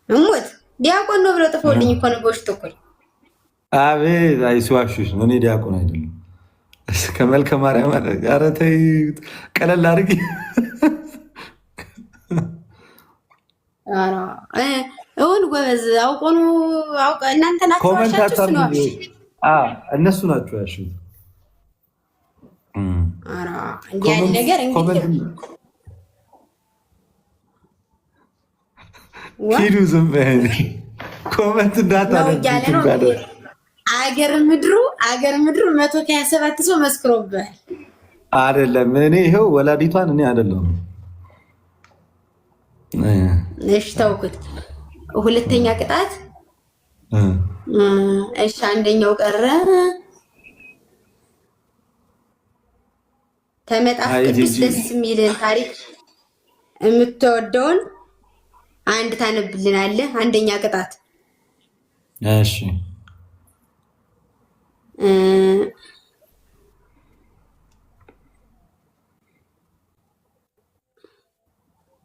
እሙት ዲያቆን ነው ብለው ጥፎልኝ እኮ ነው በውሽጥ አቤት አይስዋሽሽ ነው። እኔ ዲያቆን አይደለም። ከመልከ ማርያም አለ። ኧረ ተይ ቀለል አድርጊ። እውን ጎበዝ አውቆ ነው እናንተ ናችሁ ዋሻችሁ ነው እነሱ ናቸው ያሹት። እንዲህ ያለ ነገር እንግዲህ ሂዱ ዝም በይ ኮመንት እንዳታደርጉ። አገር ምድሩ 127 ሰው መስክሮብሃል። አይደለም እኔ ይኸው ወላዲቷን እኔ አይደለሁም። እሺ ተውኩት። ሁለተኛ ቅጣት እሺ አንደኛው ቀረ። ከመጽሐፍ ቅዱስ ደስ የሚልን ታሪክ የምትወደውን አንድ ታነብልናለህ። አንደኛ ቅጣት እሺ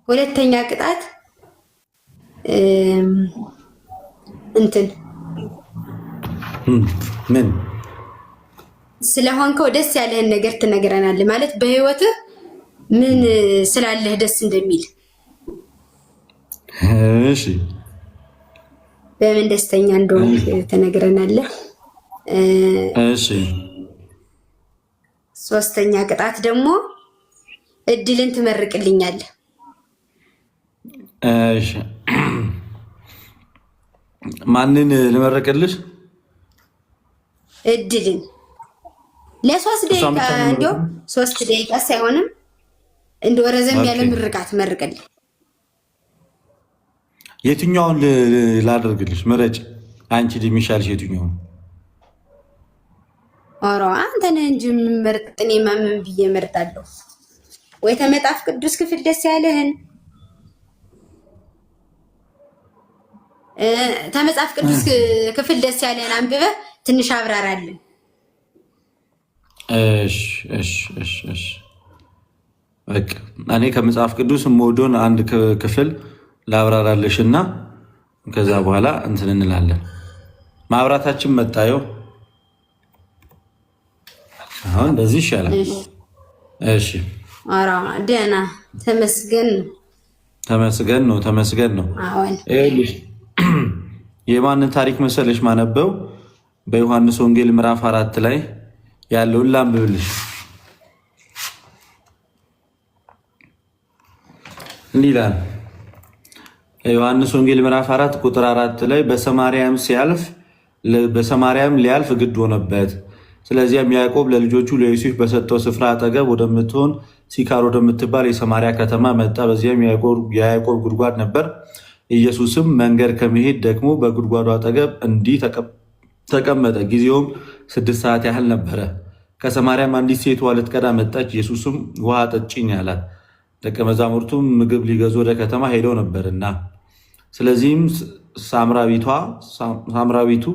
ሁለተኛ ቅጣት እንትን ምን ስለሆንከው ደስ ያለህን ነገር ትነግረናለህ። ማለት በህይወትህ ምን ስላለህ ደስ እንደሚል። እሺ በምን ደስተኛ እንደሆንክ ትነግረናለህ። እሺ ሶስተኛ ቅጣት ደግሞ እድልን ትመርቅልኛለህ። እሺ ማንን ልመርቅልሽ? እድልን ለሶስት ደቂቃ እንዲያው 3 ደቂቃ ሳይሆንም እንደው ረዘም ያለ ምርቃት መርቅልኝ። የትኛውን ላደርግልሽ? ምረጭ አንቺ የሚሻልሽ የትኛውን? ኧረ አንተ ነህ እንጂ የምመርጥ። እኔማ ምን ብዬ እመርጣለሁ? ወይ ከመጽሐፍ ቅዱስ ክፍል ደስ ያለህን ከመጽሐፍ ቅዱስ ክፍል ደስ ያለህን አንብበህ ትንሽ አብራራልን። እሺ በቃ እኔ ከመጽሐፍ ቅዱስ የምወደውን አንድ ክፍል ላብራራልሽ እና ከዛ በኋላ እንትን እንላለን። ማብራታችን መጣየው አሁን እንደዚህ ይሻላል። እሺ ኧረ ደህና ተመስገን ነው። ይኸውልሽ የማንን ታሪክ መሰለሽ ማነበው? በዮሐንስ ወንጌል ምዕራፍ 4 ላይ ያለውን ላንብብልሽ። እንዲህ ይላል ዮሐንስ ወንጌል ምዕራፍ 4 ቁጥር 4 ላይ በሰማርያም ሊያልፍ ግድ ሆነበት። ስለዚያም ያዕቆብ ለልጆቹ ለዮሴፍ በሰጠው ስፍራ አጠገብ ወደምትሆን ሲካር ወደምትባል የሰማርያ ከተማ መጣ። በዚያም የያዕቆብ ጉድጓድ ነበር። ኢየሱስም መንገድ ከመሄድ ደግሞ በጉድጓዱ አጠገብ እንዲህ ተቀመጠ። ጊዜውም 6 ሰዓት ያህል ነበረ። ከሰማርያም አንዲት ሴት ውሃ ልትቀዳ መጣች። ኢየሱስም ውሃ ጠጪኝ አላት። ደቀ መዛሙርቱም ምግብ ሊገዙ ወደ ከተማ ሄደው ነበርና። ስለዚህም ሳምራዊቱ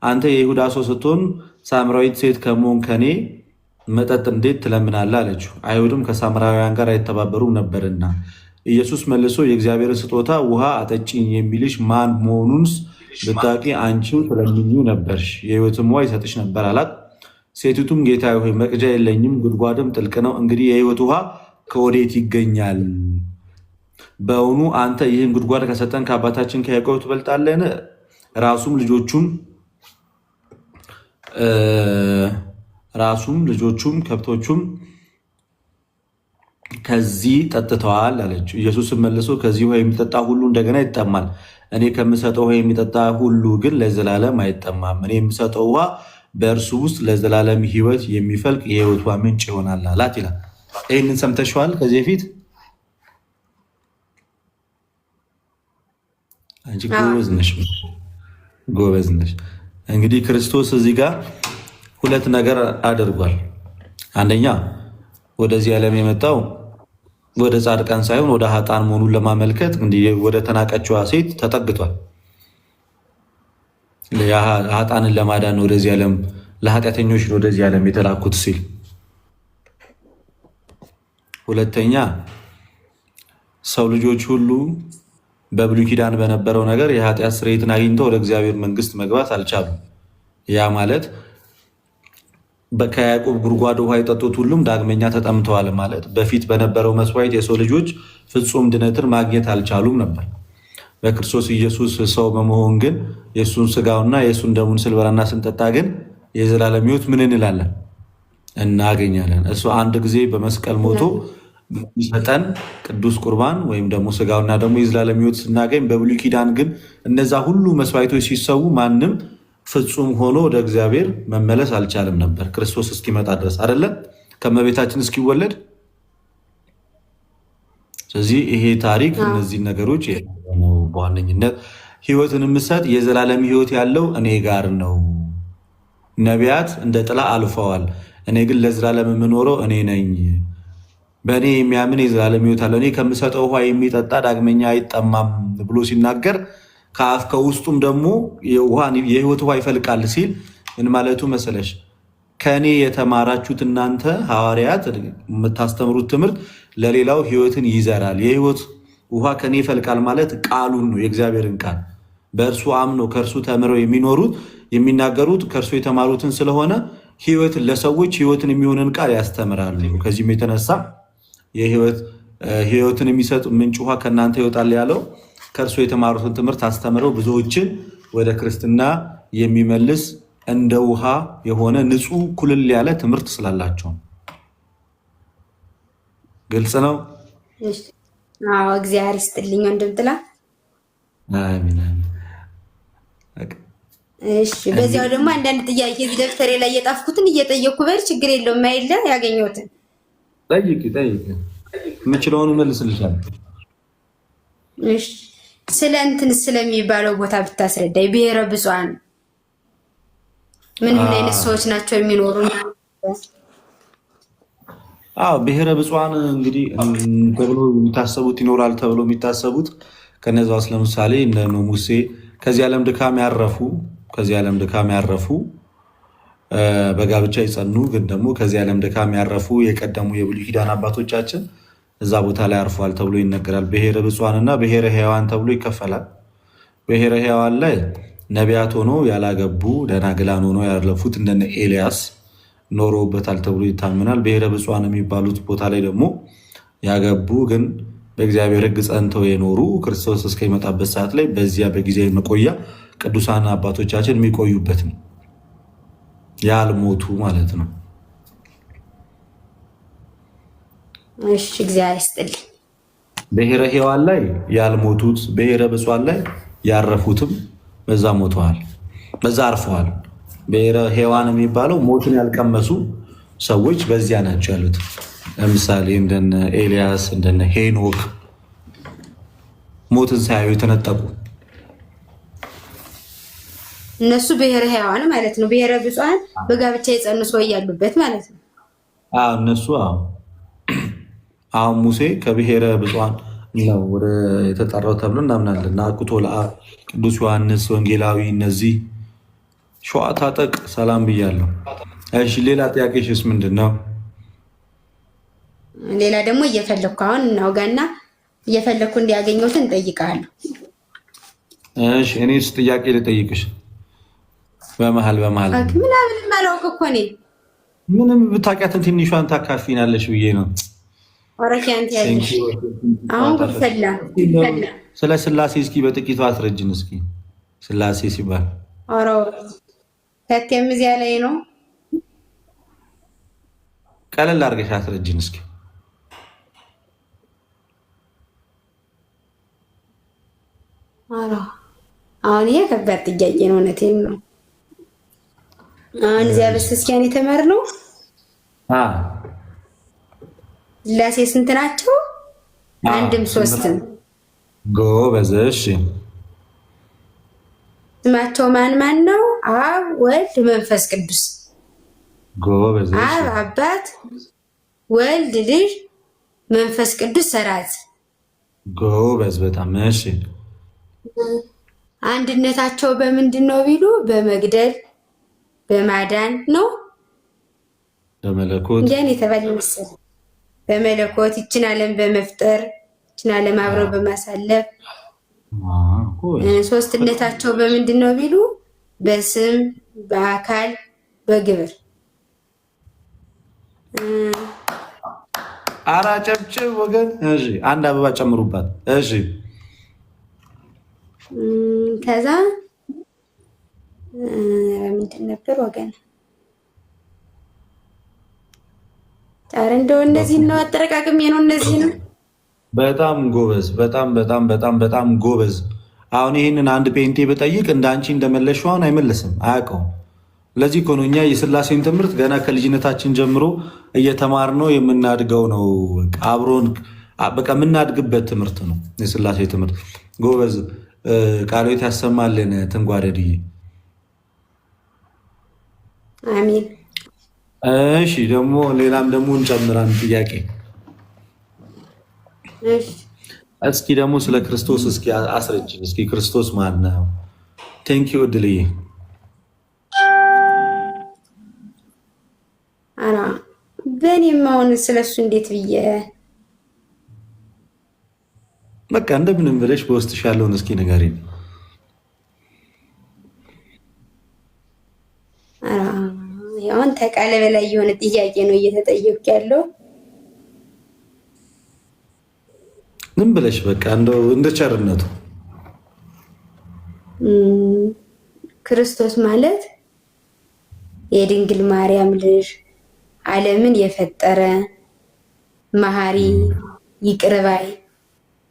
አንተ የይሁዳ ሰው ስትሆን ሳምራዊት ሴት ከመሆን ከኔ መጠጥ እንዴት ትለምናለህ? አለችው። አይሁድም ከሳምራውያን ጋር አይተባበሩም ነበርና። ኢየሱስ መልሶ የእግዚአብሔርን ስጦታ ውሃ አጠጪኝ የሚልሽ ማን መሆኑንስ ብታውቂ አንቺው ትለምኚው ነበርሽ፣ የሕይወትም ውሃ ይሰጥሽ ነበር አላት። ሴቲቱም ጌታ ሆይ መቅጃ የለኝም፣ ጉድጓድም ጥልቅ ነው። እንግዲህ የሕይወት ውሃ ከወዴት ይገኛል? በእውኑ አንተ ይህን ጉድጓድ ከሰጠን ከአባታችን ከያዕቆብ ትበልጣለህን? ራሱም ልጆቹም ከብቶቹም ከዚህ ጠጥተዋል አለችው። ኢየሱስም መልሶ ከዚህ ውሃ የሚጠጣ ሁሉ እንደገና ይጠማል። እኔ ከምሰጠው ውሃ የሚጠጣ ሁሉ ግን ለዘላለም አይጠማም። እኔ የምሰጠው ውሃ በእርሱ ውስጥ ለዘላለም ሕይወት የሚፈልቅ የሕይወት ውሃ ምንጭ ይሆናል አላት ይላል። ይህንን ሰምተሽዋል ከዚህ በፊት? አንቺ ጎበዝ ነሽ። እንግዲህ ክርስቶስ እዚህ ጋር 2 ነገር አድርጓል። አንደኛ ወደዚህ ዓለም የመጣው ወደ ጻድቃን ሳይሆን ወደ ኃጥአን መሆኑን ለማመልከት እንዲህ ወደ ተናቀችዋ ሴት ተጠግቷል። ኃጥአንን ለማዳን ወደዚህ ዓለም ለኃጢአተኞች ወደዚህ ዓለም የተላኩት ሲል፣ ሁለተኛ ሰው ልጆች ሁሉ በብሉይ ኪዳን በነበረው ነገር የኃጢአት ስርየትን አግኝተው ወደ እግዚአብሔር መንግስት መግባት አልቻሉም። ያ ማለት ከያዕቆብ ጉድጓድ ውሃ የጠጡት ሁሉም ዳግመኛ ተጠምተዋል ማለት በፊት በነበረው መስዋዕት የሰው ልጆች ፍጹም ድነትን ማግኘት አልቻሉም ነበር። በክርስቶስ ኢየሱስ ሰው በመሆን ግን የእሱን ስጋውና የእሱን ደሙን ስንበላና ስንጠጣ ግን የዘላለም ሕይወት ምን እንላለን? እናገኛለን። እሱ አንድ ጊዜ በመስቀል ሞቶ የሚሰጠን ቅዱስ ቁርባን ወይም ደግሞ ስጋውና ደግሞ የዘላለም ሕይወት ስናገኝ፣ በብሉይ ኪዳን ግን እነዛ ሁሉ መስዋዕቶች ሲሰዉ ማንም ፍጹም ሆኖ ወደ እግዚአብሔር መመለስ አልቻለም ነበር ክርስቶስ እስኪመጣ ድረስ አይደለም ከመቤታችን እስኪወለድ። ስለዚህ ይሄ ታሪክ እነዚህ ነገሮች በዋነኝነት ሕይወትን የምሰጥ የዘላለም ሕይወት ያለው እኔ ጋር ነው። ነቢያት እንደ ጥላ አልፈዋል፣ እኔ ግን ለዘላለም የምኖረው እኔ ነኝ። በእኔ የሚያምን የዘላለም ሕይወት አለው፣ እኔ ከምሰጠው ውሃ የሚጠጣ ዳግመኛ አይጠማም ብሎ ሲናገር ከአፍ ከውስጡም ደግሞ የሕይወት ውሃ ይፈልቃል ሲል ምን ማለቱ መሰለሽ? ከእኔ የተማራችሁት እናንተ ሐዋርያት የምታስተምሩት ትምህርት ለሌላው ሕይወትን ይዘራል። የሕይወት ውሃ ከእኔ ይፈልቃል ማለት ቃሉን ነው፣ የእግዚአብሔርን ቃል በእርሱ አምነው ከእርሱ ተምረው የሚኖሩት የሚናገሩት ከእርሱ የተማሩትን ስለሆነ ሕይወትን ለሰዎች ሕይወትን የሚሆንን ቃል ያስተምራሉ። ከዚህም የተነሳ ሕይወትን የሚሰጥ ምንጭ ውሃ ከእናንተ ይወጣል ያለው ከእርሱ የተማሩትን ትምህርት አስተምረው ብዙዎችን ወደ ክርስትና የሚመልስ እንደ ውሃ የሆነ ንጹህ ኩልል ያለ ትምህርት ስላላቸው። ግልጽ ነው። እግዚአብሔር ይስጥልኝ ወንድም ጥላ። በዚያው ደግሞ አንዳንድ ጥያቄ ደብተሬ ላይ የጣፍኩትን እየጠየኩ በል ችግር የለውም። አይደለ ያገኘሁትን ጠይቂ የምችለውን መልስልሻለሁ። ስለ እንትን ስለሚባለው ቦታ ብታስረዳኝ። ብሔረ ብፁዓን ምን አይነት ሰዎች ናቸው የሚኖሩ? ብሔረ ብፁዓን እንግዲህ ተብሎ የሚታሰቡት ይኖራል ተብሎ የሚታሰቡት ከነዛ ውስጥ ለምሳሌ እነ ሙሴ ከዚህ ዓለም ድካም ያረፉ በጋብቻ የጸኑ ግን ደግሞ ከዚህ ዓለም ድካም ያረፉ የቀደሙ የብሉይ ኪዳን አባቶቻችን እዛ ቦታ ላይ አርፈዋል ተብሎ ይነገራል። ብሔረ ብፁዓን እና ብሔረ ሕያዋን ተብሎ ይከፈላል። ብሔረ ሕያዋን ላይ ነቢያት ሆኖ ያላገቡ ደናግላን ሆኖ ያለፉት እንደነ ኤልያስ ኖረውበታል ተብሎ ይታመናል። ብሔረ ብፁዓን የሚባሉት ቦታ ላይ ደግሞ ያገቡ ግን በእግዚአብሔር ሕግ ጸንተው የኖሩ ክርስቶስ እስከሚመጣበት ሰዓት ላይ በዚያ በጊዜያዊ መቆያ ቅዱሳን አባቶቻችን የሚቆዩበት ነው፣ ያልሞቱ ማለት ነው። እሺ እግዚአብሔር ይስጥልኝ። ብሔረ ሕያዋን ላይ ያልሞቱት፣ ብሔረ ብፁዓን ላይ ያረፉትም በዛ ሞተዋል፣ በዛ አርፈዋል። ብሔረ ሕያዋን የሚባለው ሞትን ያልቀመሱ ሰዎች በዚያ ናቸው ያሉት። ለምሳሌ እንደነ ኤልያስ እንደነ ሄኖክ ሞትን ሳያዩ የተነጠቁ እነሱ ብሔረ ሕያዋን ማለት ነው። ብሔረ ብፁዓን በጋብቻ የጸኑ ሰው ያሉበት ማለት ነው። እነሱ አሁን ሙሴ ከብሔረ ብፁዓን ነው ወደ የተጠራው ተብሎ እናምናለን። አቁቶ ቅዱስ ዮሐንስ ወንጌላዊ፣ እነዚህ ሸዋ ታጠቅ ሰላም ብያለሁ። እሺ ሌላ ጥያቄሽስ ምንድን ነው? ሌላ ደግሞ እየፈለግኩ አሁን እናውጋና እየፈለግኩ እንዲያገኘሁትን እንጠይቃለሁ። እሺ እኔስ ጥያቄ ልጠይቅሽ በመሀል ምናምን አላውቅ እኮ እኔ ምንም ብታውቂያትን ትንሿን ታካፊናለሽ ብዬ ነው። ወረኪያንት ያለሽ አሁን ጉፈላ ስለ ስላሴ እስኪ በጥቂቱ አስረጅን እስኪ። ስላሴ ሲባል ከቴም እዚያ ላይ ነው። ቀለል አድርገሽ አስረጅን እስኪ። አሁን ይሄ ከባድ ጥያቄ ነው። እውነቴን ነው። አሁን እዚያ በስስኪያን የተማርነው ስላሴ ስንት ናቸው? አንድም ሶስትም። ጎበዝ። እሺ ስማቸው ማን ማን ነው? አብ ወልድ መንፈስ ቅዱስ። ጎበዝ። አብ አባት፣ ወልድ ልጅ፣ መንፈስ ቅዱስ ሰራጺ። ጎበዝ በጣም እሺ። አንድነታቸው በምንድን ነው ቢሉ በመግደል በማዳን ነው። በመለኮት እንዲያን የተባለ መሰለኝ። በመለኮት ይችን ዓለም በመፍጠር ይችን ዓለም አብረው በማሳለፍ ሶስትነታቸው በምንድን ነው ቢሉ በስም በአካል በግብር። ኧረ ጨብጭብ ወገን። እሺ አንድ አበባ ጨምሩባት። እሺ ከዛ ምንድን ነበር ወገን? ኧረ እንደው እነዚህ ነው አጠረቃቅሜ ነው እነዚህ ነው። በጣም ጎበዝ፣ በጣም በጣም በጣም በጣም ጎበዝ። አሁን ይህንን አንድ ፔንቴ ብጠይቅ እንደ አንቺ እንደመለሽው አሁን አይመለስም፣ አያውቀውም። ለዚህ እኮ ነው እኛ የሥላሴን ትምህርት ገና ከልጅነታችን ጀምሮ እየተማርነው የምናድገው ነው። አብሮን በቃ የምናድግበት ትምህርት ነው የሥላሴ ትምህርት። ጎበዝ፣ ቃሎት ያሰማልን። ትንጓደድዬ አሜን። እሺ ደግሞ ሌላም ደግሞ እንጨምራን ጥያቄ። እስኪ ደግሞ ስለ ክርስቶስ እስኪ አስረጅኝ። እስኪ ክርስቶስ ማን ነው? ቴንኪዩ እድልዬ። ኧረ በእኔም አሁን ስለሱ እንዴት ብዬ በቃ እንደምንም ብለሽ በውስጥሽ ያለውን እስኪ ንገሪኝ። አሁን ተቃለ በላይ የሆነ ጥያቄ ነው እየተጠየቅኩ ያለው። ምን ብለሽ በቃ እንደው እንደ ቸርነቱ ክርስቶስ ማለት የድንግል ማርያም ልጅ ዓለምን የፈጠረ መሐሪ፣ ይቅር ባይ፣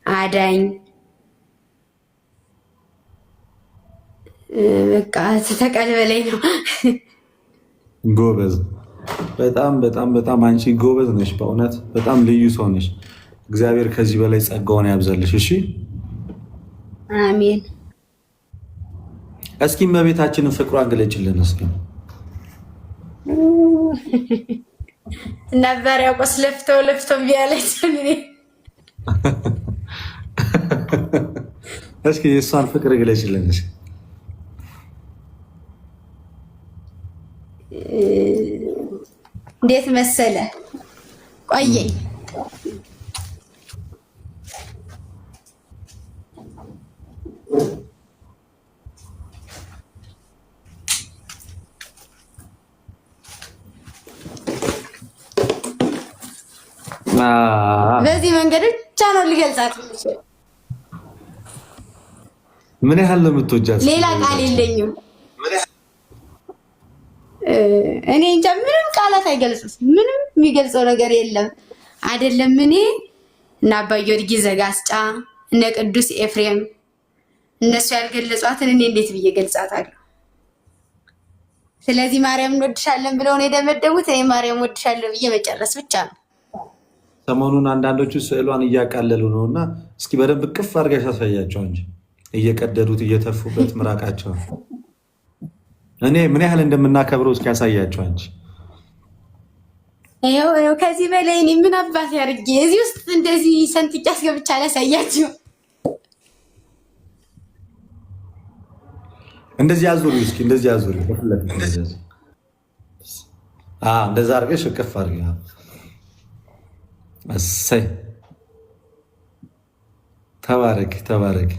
አዳኝ በቃ ተቃለ በላይ ነው። ጎበዝ፣ በጣም በጣም በጣም አንቺ ጎበዝ ነሽ። በእውነት በጣም ልዩ ሰው ነሽ። እግዚአብሔር ከዚህ በላይ ጸጋውን ያብዛልሽ። እሺ አሜን። እስኪ እመቤታችንን ፍቅሯን ግለጭልን እስኪ። እና ባሪያቆስ ለፍተው ቢያለች እስኪ የእሷን ፍቅር ግለጭልን እስኪ። እንዴት መሰለ ቆየኝ። በዚህ መንገድ ብቻ ነው ሊገልጻት የሚችል። ምን ያህል ነው የምትወጃት? ሌላ ቃል የለኝም። እኔ እንጃ፣ ምንም ቃላት አይገልጹት። ምንም የሚገልጸው ነገር የለም። አይደለም እኔ እና አባ ጊዮርጊስ ዘጋስጫ እነ ቅዱስ ኤፍሬም እነሱ ያልገለጿትን እኔ እንዴት ብዬ ገልጻታለሁ? ስለዚህ ማርያም እንወድሻለን ብለው ነው የደመደሙት። እኔ ማርያም እንወድሻለሁ ብዬ መጨረስ ብቻ ነው። ሰሞኑን አንዳንዶቹ ስዕሏን እያቃለሉ ነው እና እስኪ በደንብ ቅፍ አድርጋሽ አሳያቸው እንጂ እየቀደዱት እየተፉበት ምራቃቸው እኔ ምን ያህል እንደምናከብረው እስኪ ያሳያቸው እንጂ። ይኸው ከዚህ በላይ እኔ ምን አባት ያርጌ እዚህ ውስጥ እንደዚህ ሰንጥቄ አስገብቻ አላሳያችሁ። እንደዚህ አዙሪ እስኪ፣ እንደዚህ አዙሪ። እንደዛ አድርገሽ ቅፍ አድርጊ። እሰይ ተባረክ ተባረክ።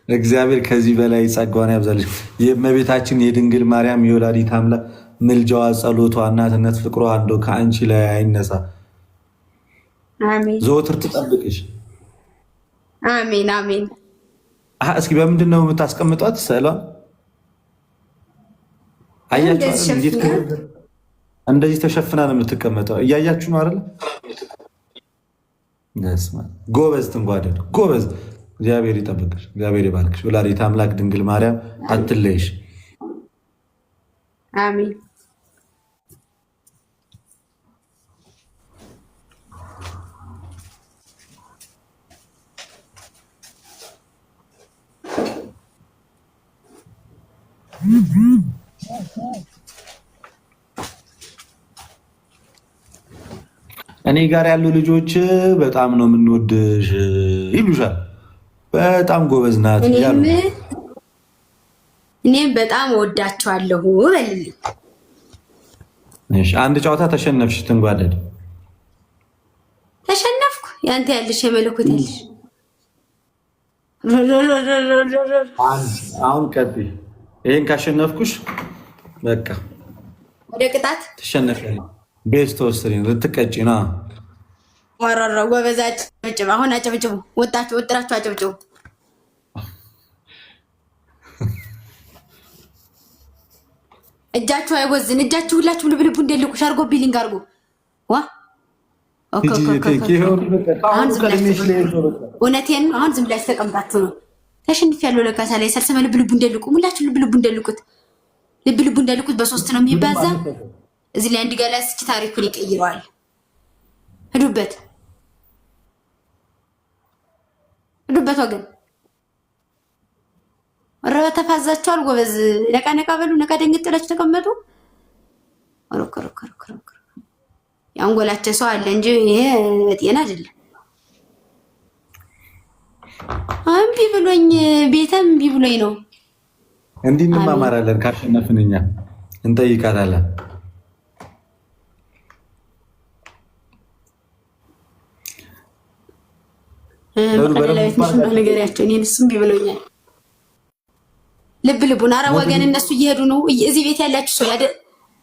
እግዚአብሔር ከዚህ በላይ ጸጋዋን ያብዛልሽ። የእመቤታችን የድንግል ማርያም የወላዲት አምላክ ምልጃዋ፣ ጸሎቷ፣ እናትነት ፍቅሯ እንደው ከአንቺ ላይ አይነሳ። አሜን። ዘወትር ትጠብቅሽ። አሜን አሜን። እስኪ በምንድን ነው የምታስቀምጧት ስዕሏን? አያችሁ እንደዚህ ተሸፍና ነው የምትቀመጠው። እያያችሁ ነው አይደል? ጎበዝ ትንጓደድ፣ ጎበዝ። እግዚአብሔር ይጠብቅሽ፣ እግዚአብሔር ይባርክሽ። ወላዲተ አምላክ ድንግል ማርያም አትለይሽ። አሜን። እኔ ጋር ያሉ ልጆች በጣም ነው የምንወድሽ ይሉሻል። በጣም ጎበዝ ናት እያሉ እኔም በጣም እወዳቸዋለሁ በልልኝ። አንድ ጨዋታ ተሸነፍሽ ትንጓደድ። ተሸነፍኩ? ያንተ ያልሽ የመለኮት ያልሽ አሁን ቀጥይ። ይሄን ካሸነፍኩሽ በቃ ወደ ቅጣት ትሸነፊያለሽ። ቤስት ወስሪ ልትቀጪ ነው። ወራራ ጎበዝ፣ አጨብጭቡ። አሁን አጨብጭቡ። ወጣችሁ ወጥራችሁ አጨብጭቡ። እጃችሁ አይወዝን። እጃችሁ ሁላችሁ ልብልቡ እንደልቁ ሻርጎ ቢሊንግ አርጉ። ዋ እውነቴን ነው። አሁን ዝም ብላችሁ ተቀምጣችሁ ነው። ተሸንፊያለሁ ለካ ሳላይ ሰልሰመ ልብልቡ እንደልቁ። ሁላችሁ ልብልቡ እንደልቁት። ልብልቡ እንደልቁት በሶስት ነው የሚባዛ። እዚህ ላይ አንድ ጋላ እስኪ ታሪኩን ይቀይረዋል። ሂዱበት ሂዱበት ወገን ወረበ ተፋዛችኋል። ጎበዝ ነቃ ነቃ በሉ። ነቃ ደንገጥ ብላችሁ ተቀመጡ። ያንጎላቸው ሰው አለ እንጂ ይሄ ጤና አይደለም። እምቢ ብሎኝ ቤተም እምቢ ብሎኝ ነው። እንዲህ እንማማራለን። ካሸነፍን እኛ እንጠይቃታለን። በቀላላዊት ነገሪያቸው እኔን እሱም እምቢ ብሎኛል። ልብ ልቡን። ኧረ ወገን እነሱ እየሄዱ ነው። እዚህ ቤት ያላችሁ ሰው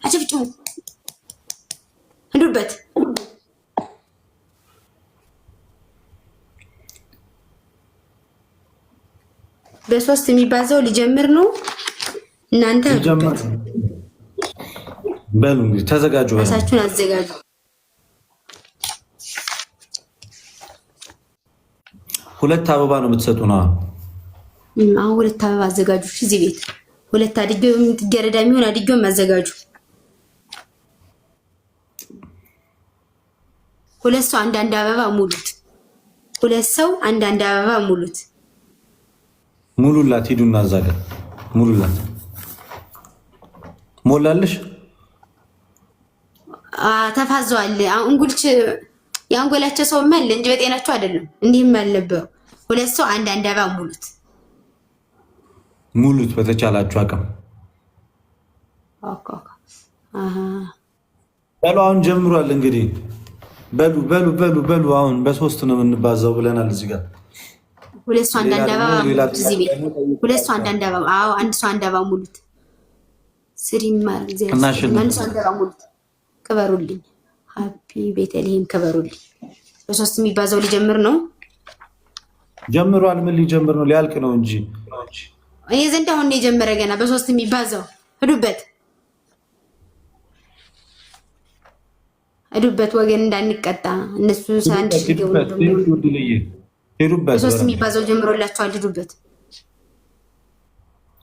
አጨብጭቡ። ሂዱበት። በሶስት የሚባዛው ሊጀምር ነው። እናንተ በሉ እንግዲህ ተዘጋጁ። ራሳችሁን አዘጋጁ። ሁለት አበባ ነው የምትሰጡ ነው። አሁን ሁለት አበባ አዘጋጁ። እዚህ ቤት ሁለት አድጆ የምትገረዳ የሚሆን አድጆ ማዘጋጁ። ሁለት ሰው አንዳንድ አበባ ሙሉት። ሁለት ሰው አንዳንድ አበባ ሙሉት። ሙሉላት። ሂዱና እዛ ጋር ሙሉላት። ሞላልሽ? ተፋዘዋል። እንጉልች ያንጎላቸው ሰው ማለ እንጂ በጤናቸው አይደለም። እንዲህም አልነበሩ። ሁለት ሰው አንዳንድ አበባ ሙሉት። ሙሉት በተቻላችሁ አቅም። በሉ አሁን ጀምሯል። እንግዲህ በሉ በሉ በሉ በሉ። አሁን በሶስት ነው የምንባዛው ብለናል። እዚህ ጋር ሁለት ሰው አንዳንድ አበባ እዚህ ቤት ሁለት ሰው አንዳንድ አበባ። አዎ አንድ ሰው አንድ አበባ ሙሉት። ስሪማር አንድ ሰው አንድ አበባ ሙሉት። ክበሩልኝ። ሃፒ ቤተልሔም ክበሩልኝ። በሶስት የሚባዛው ሊጀምር ነው። ጀምሯል። ምን ሊጀምር ነው? ሊያልቅ ነው እንጂ ይሄ ዘንድ አሁን የጀመረ ገና በሶስት የሚባዛው። ሂዱበት ሂዱበት ወገን እንዳንቀጣ። እነሱ ሳንድ ሊገቡ ሂዱበት። በሶስት የሚባዛው ጀምሮላችኋል። ሂዱበት።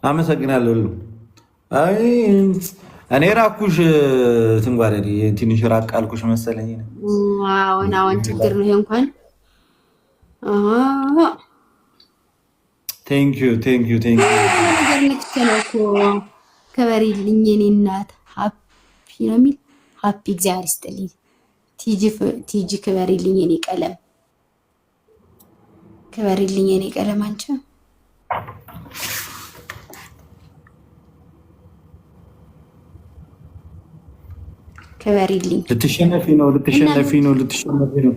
አመሰግናለሁ። አይ እኔ ራኩሽ ትንጓረዲ ትንሽ ራቅ አልኩሽ መሰለኝ። አሁን ችግር ነው ይሄ እንኳን ቴንክ ዩ ቴንክ ዩ ቴንክ ዩ። ነገር ነክተነው እኮ ከበሪልኝ የኔ እናት። ሃፒ ነው የሚል ሃፒ። እግዚአብሔር ይስጥልኝ። ቲጂ ከበሪልኝ የኔ ቀለም፣ ከበሪልኝ የኔ ቀለም። አንቺ ከበሪልኝ። ልትሸነፊ ነው ልትሸነፊ ነው ልትሸነፊ ነው።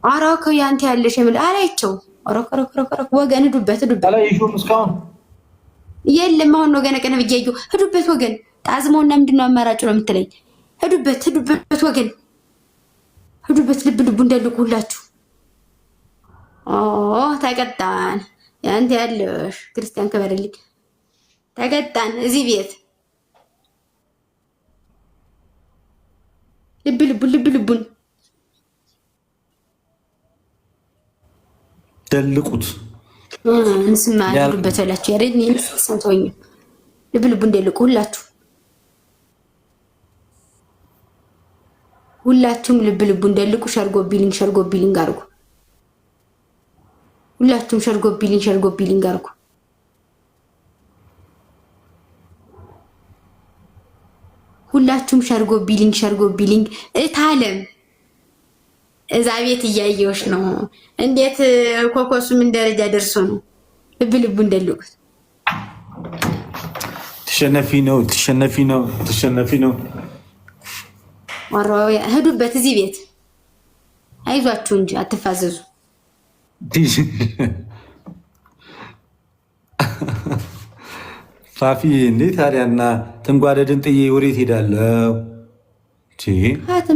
ኧረ እኮ ያንተ ያለሽ የምል አላይቸው። ወገን ሂዱበት ሂዱበት። አላየሽውም እስካሁን? የለም አሁን ነው ገና ቀን ብያዩ። ሂዱበት ወገን። ጣዝመውና ምንድነው አማራጩ ነው የምትለኝ? ሂዱበት ሂዱበት ወገን ሂዱበት። ልብ ልቡ እንደልቁ ሁላችሁ። ተቀጣን። ያንተ ያለሽ ክርስቲያን ከበረልኝ። ተቀጣን። እዚህ ቤት ልብ ልቡን ልብ ልቡን ደልቁት። እንስማ ሂዱበት በላችሁ። ያሬድ ነው ሰንቶኝ። ልብ ልቡ እንደልቁ ሁላችሁ ሁላችሁም ልብ ልቡ እንደልቁ። ሸርጎ ቢሊንግ አርጉ። ሁላችሁም ሸርጎ ቢሊንግ አርጉ። ሁላችሁም ሸርጎ ቢሊንግ እታለም እዛ ቤት እያየሁሽ ነው። እንዴት ኮኮሱ ምን ደረጃ ደርሶ ነው? ልብ ልቡ እንደልቁት። ትሸነፊ ነው። ወራው ሂዱበት። እዚህ ቤት አይዟችሁ እንጂ አትፋዘዙ። ፋፊ እንዴ ታዲያና ትንጓደድን ጥዬ ወዴት ሄዳለሁ?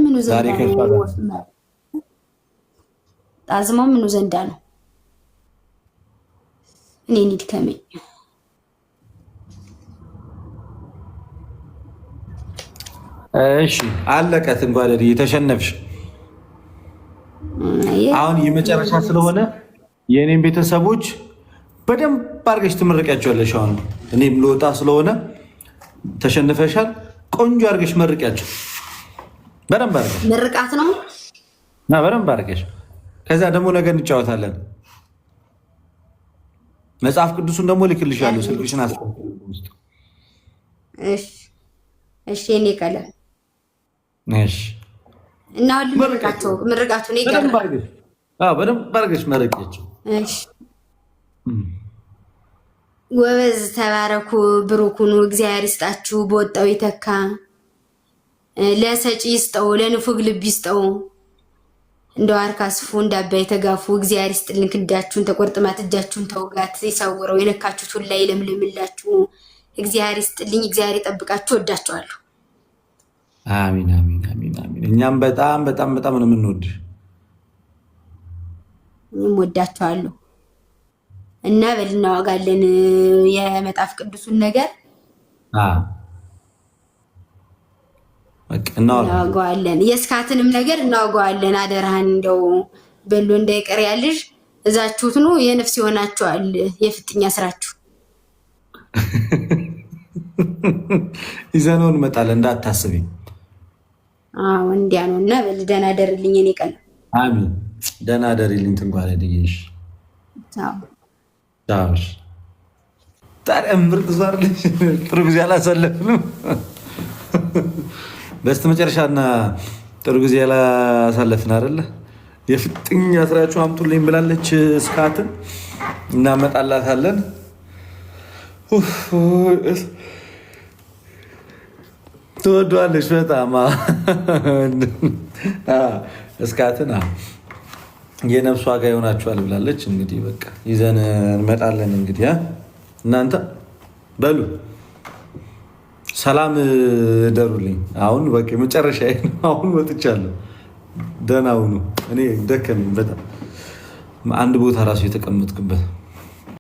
ምኑ ጣዝማው ምኑ ዘንዳ ነው? እኔን ይድከመኝ። እሺ አለቀ። ትንጓደድ ተሸነፍሽ። አሁን የመጨረሻ ስለሆነ የእኔም ቤተሰቦች በደንብ አድርገሽ ትመርቂያቸዋለሽ። አሁን እኔም ልወጣ ስለሆነ ተሸንፈሻል። ቆንጆ አድርገሽ መርቂያቸው። በደንብ አድርገሽ ምርቃት ነው እና በደንብ አድርገሽ ከዛ ደግሞ ነገ እንጫወታለን። መጽሐፍ ቅዱሱን ደግሞ ልክልሻለሁ። ስልክሽን ውስጥ እሺ እኔ ቀለም እሺ እና ምርቃቸው ምርቃቱን በደንብ አድርገሽ መርቂያቸው። እሺ ወበዝ ተባረኩ፣ ብሩኩኑ፣ እግዚአብሔር ይስጣችሁ፣ በወጣው ይተካ፣ ለሰጪ ይስጠው፣ ለንፉግ ልብ ይስጠው፣ እንደ ዋርካ ስፉ፣ እንደ አባይ ተጋፉ፣ እግዚአብሔር ይስጥልን፣ ክንዳችሁን ተቆርጥማት እጃችሁን ተውጋት ይሰውረው፣ የነካችሁት ሁላ ይለምልምላችሁ፣ እግዚአብሔር ይስጥልኝ፣ እግዚአብሔር ይጠብቃችሁ፣ ወዳችኋለሁ። አሚን አሚን አሚን አሚን። እኛም በጣም በጣም በጣም ነው የምንወድሽ። እኔም ወዳችኋለሁ። እና በል እናዋጋለን የመጽሐፍ ቅዱሱን ነገር እናዋጋዋለን። የስካትንም ነገር እናዋጋዋለን። አደራህን እንደው በሎ እንዳይቀር ያልሽ እዛችሁት ነው የነፍስ ይሆናችኋል የፍጥኛ ስራችሁ። ይዘነው እንመጣለን እንዳታስቢ። አዎ እንዲያ ነው። እና በል ደህና ደርልኝ እኔ ቀን። አሚን ደህና ደርልኝ። ትንጓለድሽ ዳሽ ታዲያ ምርጥ ዛር ጥሩ ጊዜ አላሳለፍንም። በስተመጨረሻና ጥሩ ጊዜ አላሳለፍን አይደለ? የፍጥኛ ስራችሁ አምጡልኝ ብላለች ስካትን፣ እናመጣላታለን። ትወዷለች በጣም እስካትን የነፍስ ዋጋ ይሆናችኋል ብላለች። እንግዲህ በቃ ይዘን እንመጣለን። እንግዲህ እናንተ በሉ ሰላም ደሩልኝ። አሁን በቃ መጨረሻ አሁን ወጥቻለሁ። ደህና ሁኑ። እኔ ደከመኝ በጣም አንድ ቦታ ራሱ የተቀመጥኩበት